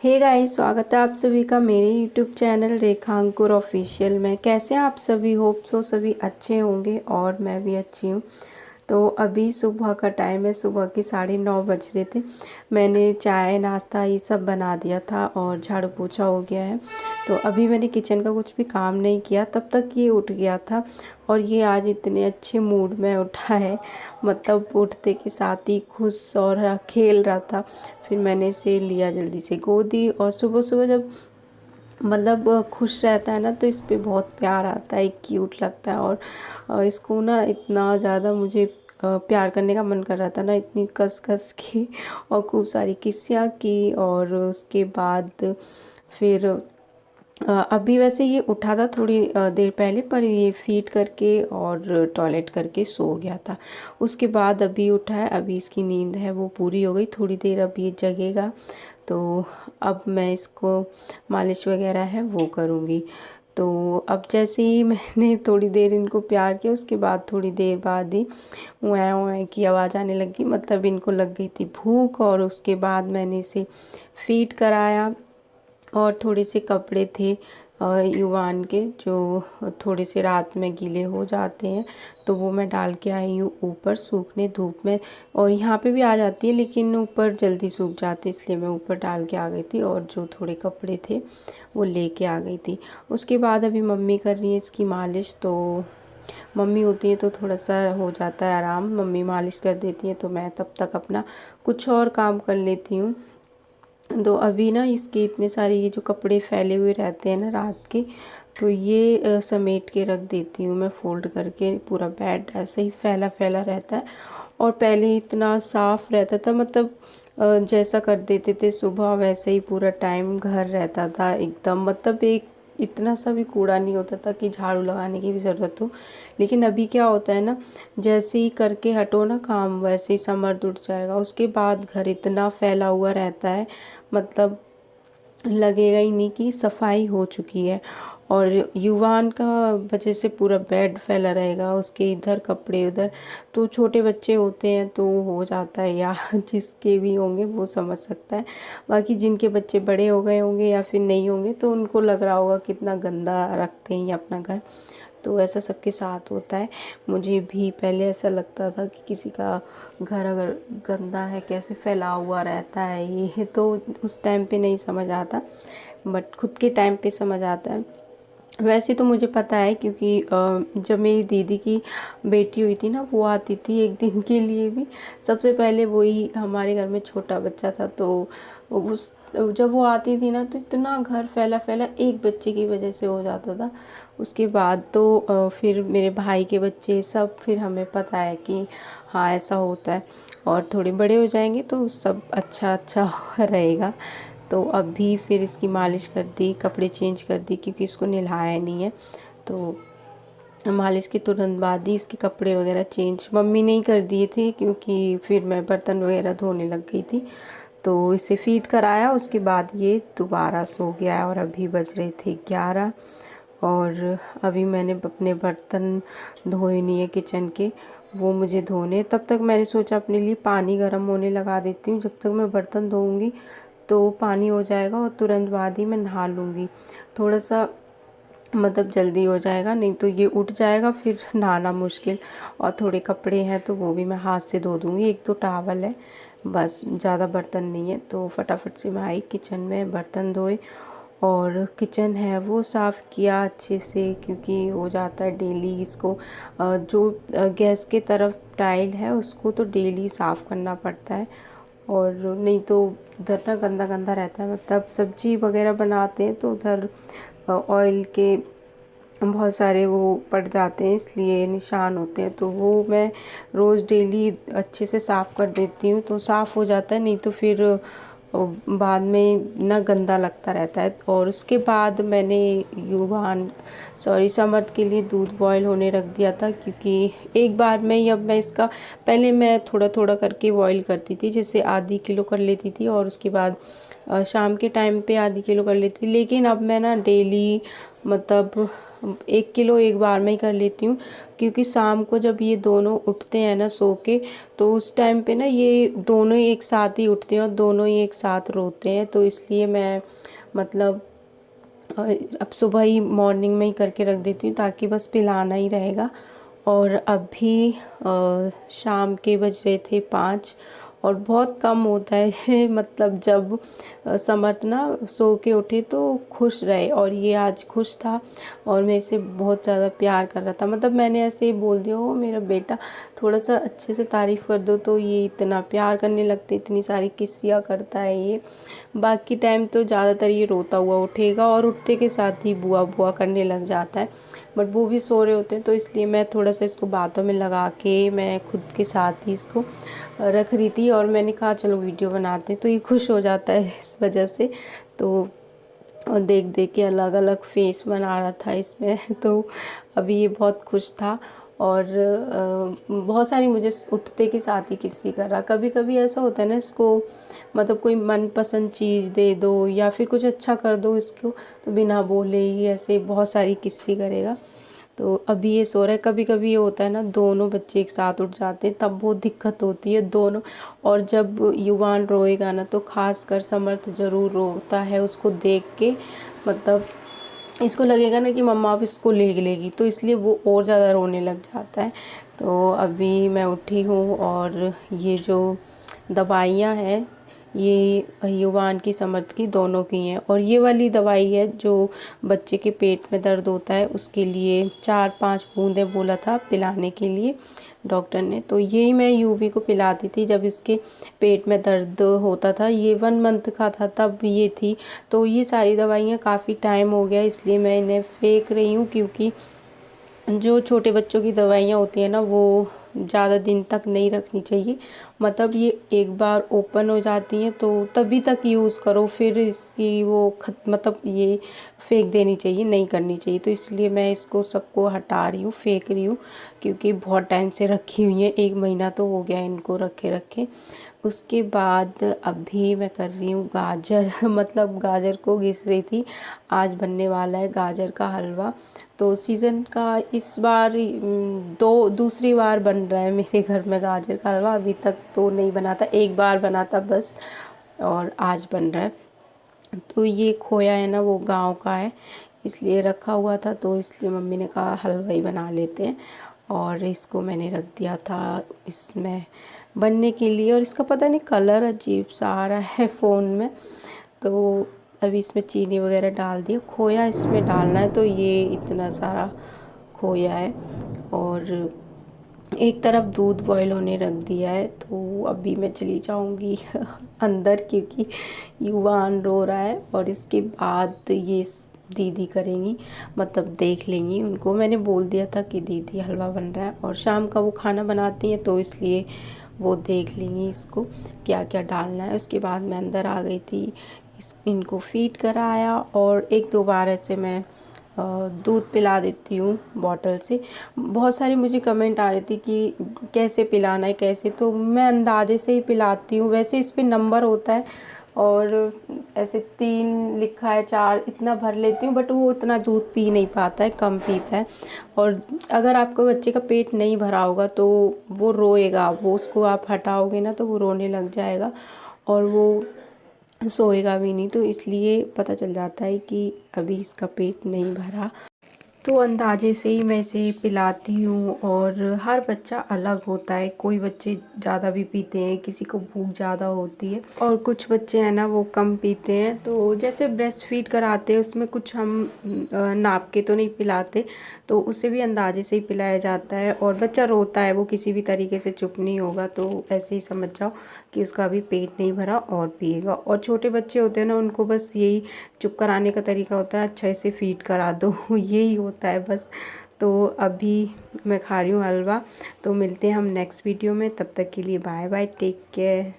Hey guys, स्वागत है आप सभी का मेरे यूट्यूब चैनल रेखा अंकुर ऑफिशियल में। कैसे हैं आप सभी? होप सो सभी अच्छे होंगे और मैं भी अच्छी हूँ। तो अभी सुबह का टाइम है, सुबह के 9:30 बज रहे थे। मैंने चाय नाश्ता ये सब बना दिया था और झाड़ू पोछा हो गया है। तो अभी मैंने किचन का कुछ भी काम नहीं किया, तब तक ये उठ गया था। और ये आज इतने अच्छे मूड में उठा है, मतलब उठते के साथ ही खुश और खेल रहा था। फिर मैंने इसे लिया जल्दी से गोदी, और सुबह सुबह जब मतलब खुश रहता है ना तो इस पे बहुत प्यार आता है, क्यूट लगता है। और इसको ना इतना ज़्यादा मुझे प्यार करने का मन कर रहा था ना, इतनी कस कस की और खूब सारी किस्सियाँ की। और उसके बाद फिर अभी वैसे ये उठा था थोड़ी देर पहले, पर ये फीड करके और टॉयलेट करके सो गया था। उसके बाद अभी उठा है, अभी इसकी नींद है वो पूरी हो गई। थोड़ी देर अभी ये जगेगा तो अब मैं इसको मालिश वगैरह है वो करूँगी। तो अब जैसे ही मैंने थोड़ी देर इनको प्यार किया, उसके बाद थोड़ी देर बाद ही उएं उएं की आवाज़ आने लगी, मतलब इनको लग गई थी भूख। और उसके बाद मैंने इसे फीड कराया। और थोड़े से कपड़े थे युवान के, जो थोड़े से रात में गीले हो जाते हैं, तो वो मैं डाल के आई हूँ ऊपर सूखने धूप में। और यहाँ पे भी आ जाती है लेकिन ऊपर जल्दी सूख जाते, इसलिए मैं ऊपर डाल के आ गई थी। और जो थोड़े कपड़े थे वो लेके आ गई थी। उसके बाद अभी मम्मी कर रही है इसकी मालिश। तो मम्मी होती है तो थोड़ा सा हो जाता है आराम, मम्मी मालिश कर देती है तो मैं तब तक अपना कुछ और काम कर लेती हूँ। तो अभी ना इसके इतने सारे ये जो कपड़े फैले हुए रहते हैं ना रात के, तो ये समेट के रख देती हूँ मैं फोल्ड करके। पूरा बेड ऐसे ही फैला फैला रहता है। और पहले इतना साफ़ रहता था, मतलब जैसा कर देते थे सुबह वैसे ही पूरा टाइम घर रहता था एकदम, मतलब एक इतना सा भी कूड़ा नहीं होता था कि झाड़ू लगाने की भी ज़रूरत हो। लेकिन अभी क्या होता है ना, जैसे ही करके हटो ना काम, वैसे ही समर उठ जाएगा। उसके बाद घर इतना फैला हुआ रहता है, मतलब लगेगा ही नहीं कि सफाई हो चुकी है। और युवान का वजह से पूरा बेड फैला रहेगा, उसके इधर कपड़े उधर। तो छोटे बच्चे होते हैं तो हो जाता है, या जिसके भी होंगे वो समझ सकता है। बाकी जिनके बच्चे बड़े हो गए होंगे या फिर नहीं होंगे तो उनको लग रहा होगा कितना गंदा रखते हैं ये अपना घर। तो ऐसा सबके साथ होता है। मुझे भी पहले ऐसा लगता था कि किसी का घर अगर गंदा है कैसे फैला हुआ रहता है ये, तो उस टाइम पे नहीं समझ आता, बट खुद के टाइम पे समझ आता है। वैसे तो मुझे पता है, क्योंकि जब मेरी दीदी की बेटी हुई थी ना, वो आती थी एक दिन के लिए भी। सबसे पहले वही हमारे घर में छोटा बच्चा था, तो उस जब वो आती थी ना तो इतना घर फैला फैला एक बच्चे की वजह से हो जाता था। उसके बाद तो फिर मेरे भाई के बच्चे सब, फिर हमें पता है कि हाँ ऐसा होता है। और थोड़े बड़े हो जाएंगे तो सब अच्छा अच्छा रहेगा। तो अभी फिर इसकी मालिश कर दी, कपड़े चेंज कर दी, क्योंकि इसको नहलाया नहीं है। तो मालिश के तुरंत बाद ही इसके कपड़े वगैरह चेंज मम्मी ने ही कर दिए थे, क्योंकि फिर मैं बर्तन वगैरह धोने लग गई थी। तो इसे फीड कराया, उसके बाद ये दोबारा सो गया है। और अभी बज रहे थे 11। और अभी मैंने अपने बर्तन धोए नहीं है किचन के, वो मुझे धोने। तब तक मैंने सोचा अपने लिए पानी गर्म होने लगा देती हूँ, जब तक मैं बर्तन धोऊंगी तो पानी हो जाएगा और तुरंत बाद ही मैं नहा लूँगी। थोड़ा सा मतलब जल्दी हो जाएगा, नहीं तो ये उठ जाएगा फिर नहाना मुश्किल। और थोड़े कपड़े हैं तो वो भी मैं हाथ से धो दूँगी, एक तो टॉवल है बस, ज़्यादा बर्तन नहीं है। तो फटाफट से मैं आई किचन में, बर्तन धोए और किचन है वो साफ़ किया अच्छे से, क्योंकि हो जाता है डेली इसको। जो गैस के तरफ टाइल है उसको तो डेली साफ़ करना पड़ता है। और नहीं तो उधर ना गंदा गंदा रहता है, मतलब सब्जी वगैरह बनाते हैं तो उधर ऑयल के बहुत सारे वो पड़ जाते हैं, इसलिए निशान होते हैं। तो वो मैं रोज़ डेली अच्छे से साफ़ कर देती हूँ तो साफ़ हो जाता है, नहीं तो फिर बाद में ना गंदा लगता रहता है। और उसके बाद मैंने समर्थ के लिए दूध बॉयल होने रख दिया था, क्योंकि एक बार में ही, अब मैं इसका पहले मैं थोड़ा थोड़ा करके बॉयल करती थी, जैसे आधी किलो कर लेती थी और उसके बाद शाम के टाइम पे आधी किलो कर लेती थी। लेकिन अब मैं ना डेली मतलब 1 किलो एक बार में ही कर लेती हूँ, क्योंकि शाम को जब ये दोनों उठते हैं ना सो के, तो उस टाइम पे ना ये दोनों ही एक साथ ही उठते हैं और दोनों ही एक साथ रोते हैं। तो इसलिए मैं मतलब अब सुबह ही मॉर्निंग में ही करके रख देती हूँ, ताकि बस पिलाना ही रहेगा। और अभी शाम के बज रहे थे 5, और बहुत कम होता है मतलब जब समर्थ ना सो के उठे तो खुश रहे, और ये आज खुश था और मेरे से बहुत ज़्यादा प्यार कर रहा था। मतलब मैंने ऐसे ही बोल दिया, हो मेरा बेटा, थोड़ा सा अच्छे से तारीफ़ कर दो तो ये इतना प्यार करने लगते, इतनी सारी किस्सियाँ करता है ये। बाकी टाइम तो ज़्यादातर ये रोता हुआ उठेगा और उठते के साथ ही बुआ बुआ करने लग जाता है, बट वो भी सो रहे होते हैं, तो इसलिए मैं थोड़ा सा इसको बातों में लगा के मैं खुद के साथ ही इसको रख रही थी। और मैंने कहा चलो वीडियो बनाते हैं, तो ये खुश हो जाता है इस वजह से। तो और देख देख के अलग अलग फेस बना रहा था इसमें तो अभी ये बहुत खुश था। और बहुत सारी मुझे उठते के साथ ही किस्सी कर रहा। कभी कभी ऐसा होता है ना, इसको मतलब कोई मनपसंद चीज़ दे दो या फिर कुछ अच्छा कर दो इसको, तो बिना बोले ही ऐसे बहुत सारी किस्सी करेगा। तो अभी ये सो रहा है। कभी कभी ये होता है ना, दोनों बच्चे एक साथ उठ जाते हैं, तब बहुत दिक्कत होती है दोनों। और जब युवान रोएगा ना, तो खासकर समर्थ ज़रूर रोता है उसको देख के। मतलब इसको लगेगा ना कि मम्मा अब इसको ले लेगी, तो इसलिए वो और ज़्यादा रोने लग जाता है। तो अभी मैं उठी हूँ, और ये जो दवाइयाँ हैं ये युवान की समर्थ की दोनों की हैं। और ये वाली दवाई है जो बच्चे के पेट में दर्द होता है उसके लिए 4-5 बूंदें बोला था पिलाने के लिए डॉक्टर ने। तो यही मैं यूवी को पिलाती थी जब इसके पेट में दर्द होता था। ये 1 मंथ का था तब ये थी। तो ये सारी दवाइयाँ काफ़ी टाइम हो गया, इसलिए मैं इन्हें फेंक रही हूँ, क्योंकि जो छोटे बच्चों की दवाइयाँ होती हैं ना, वो ज़्यादा दिन तक नहीं रखनी चाहिए। मतलब ये एक बार ओपन हो जाती हैं तो तभी तक यूज़ करो, फिर इसकी वो मतलब ये फेंक देनी चाहिए, नहीं करनी चाहिए। तो इसलिए मैं इसको सबको हटा रही हूँ, फेंक रही हूँ, क्योंकि बहुत टाइम से रखी हुई है, 1 महीना तो हो गया इनको रखे रखे। उसके बाद अभी मैं कर रही हूँ गाजर मतलब गाजर को घिस रही थी। आज बनने वाला है गाजर का हलवा। तो सीज़न का इस बार दूसरी बार बन रहा है मेरे घर में गाजर का हलवा। अभी तक तो नहीं बना था, 1 बार बना था बस, और आज बन रहा है। तो ये खोया है ना, वो गांव का है, इसलिए रखा हुआ था, तो इसलिए मम्मी ने कहा हलवा ही बना लेते हैं। और इसको मैंने रख दिया था इसमें बनने के लिए, और इसका पता नहीं कलर अजीब सा आ रहा है फ़ोन में। तो अभी इसमें चीनी वगैरह डाल दिया, खोया इसमें डालना है, तो ये इतना सारा खोया है। और एक तरफ दूध बॉईल होने रख दिया है, तो अभी मैं चली जाऊंगी अंदर, क्योंकि युवान रो रहा है। और इसके बाद ये दीदी करेंगी, मतलब देख लेंगी। उनको मैंने बोल दिया था कि दीदी हलवा बन रहा है, और शाम का वो खाना बनाती हैं, तो इसलिए वो देख लेंगी इसको क्या क्या डालना है। उसके बाद मैं अंदर आ गई थी, इनको फीड कराया, और 1-2 बार ऐसे मैं दूध पिला देती हूँ बॉटल से। बहुत सारे मुझे कमेंट आ रहे थे कि कैसे पिलाना है कैसे, तो मैं अंदाजे से ही पिलाती हूँ। वैसे इस पे नंबर होता है, और ऐसे 3 लिखा है, 4 इतना भर लेती हूँ, बट वो इतना दूध पी नहीं पाता है, कम पीता है। और अगर आपको बच्चे का पेट नहीं भरा होगा तो वो रोएगा, वो उसको आप हटाओगे ना तो वो रोने लग जाएगा, और वो सोएगा भी नहीं। तो इसलिए पता चल जाता है कि अभी इसका पेट नहीं भरा, तो अंदाजे से ही मैं इसे पिलाती हूँ। और हर बच्चा अलग होता है, कोई बच्चे ज़्यादा भी पीते हैं, किसी को भूख ज़्यादा होती है, और कुछ बच्चे हैं ना वो कम पीते हैं। तो जैसे ब्रेस्ट फीड कराते हैं उसमें कुछ हम नाप के तो नहीं पिलाते, तो उसे भी अंदाजे से ही पिलाया जाता है। और बच्चा रोता है, वो किसी भी तरीके से चुप नहीं होगा, तो ऐसे ही समझ जाओ कि उसका अभी पेट नहीं भरा और पिएगा। और छोटे बच्चे होते हैं ना, उनको बस यही चुप कराने का तरीका होता है, अच्छा इसे फीड करा दो यही होता है बस। तो अभी मैं खा रही हूँ हलवा। तो मिलते हैं हम नेक्स्ट वीडियो में, तब तक के लिए बाय बाय, टेक केयर।